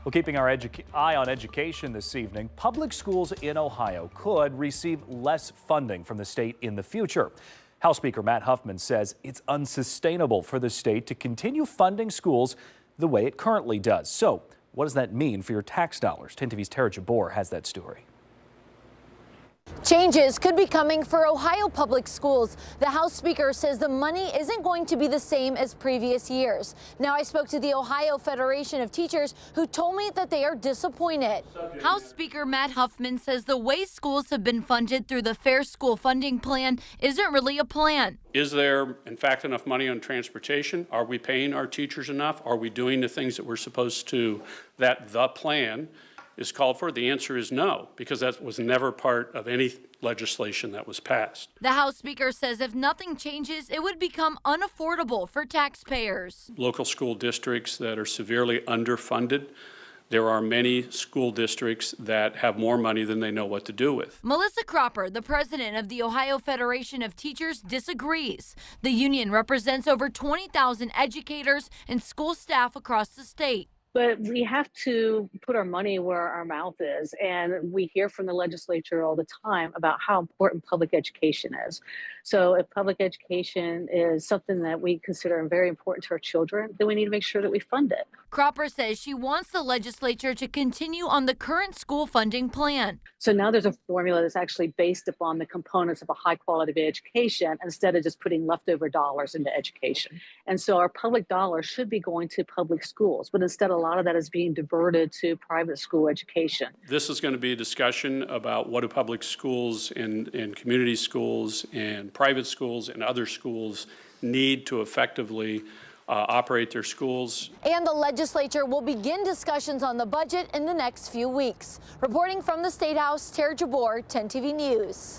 Well, keeping our eye on education this evening, public schools in Ohio could receive less funding from the state in the future. House Speaker Matt Huffman says it's unsustainable for the state to continue funding schools the way it currently does. So what does that mean for your tax dollars? 10 TV's Tara Jabor has that story. Changes could be coming for Ohio public schools. The House Speaker says the money isn't going to be the same as previous years. Now, I spoke to the Ohio Federation of Teachers, who told me that they are disappointed. House Speaker Matt Huffman says the way schools have been funded through the Fair School Funding Plan isn't really a plan. Is there, in fact, enough money on transportation? Are we paying our teachers enough? Are we doing the things that we're supposed to, that the plan is called for? The answer is no, because that was never part of any legislation that was passed. The House Speaker says if nothing changes, it would become unaffordable for taxpayers. Local school districts that are severely underfunded, there are many school districts that have more money than they know what to do with. Melissa Cropper, the president of the Ohio Federation of Teachers, disagrees. The union represents over 20,000 educators and school staff across the state. But we have to put our money where our mouth is. And we hear from the legislature all the time about how important public education is. So if public education is something that we consider very important to our children, then we need to make sure that we fund it. Cropper says she wants the legislature to continue on the current school funding plan. So now there's a formula that's actually based upon the components of a high quality education instead of just putting leftover dollars into education. And so our public dollars should be going to public schools, but instead a lot of that is being diverted to private school education. This is going to be a discussion about what do public schools and community schools and private schools and other schools need to effectively operate their schools. And the legislature will begin discussions on the budget in the next few weeks. Reporting from the State House, Tara Jabor, 10 TV News.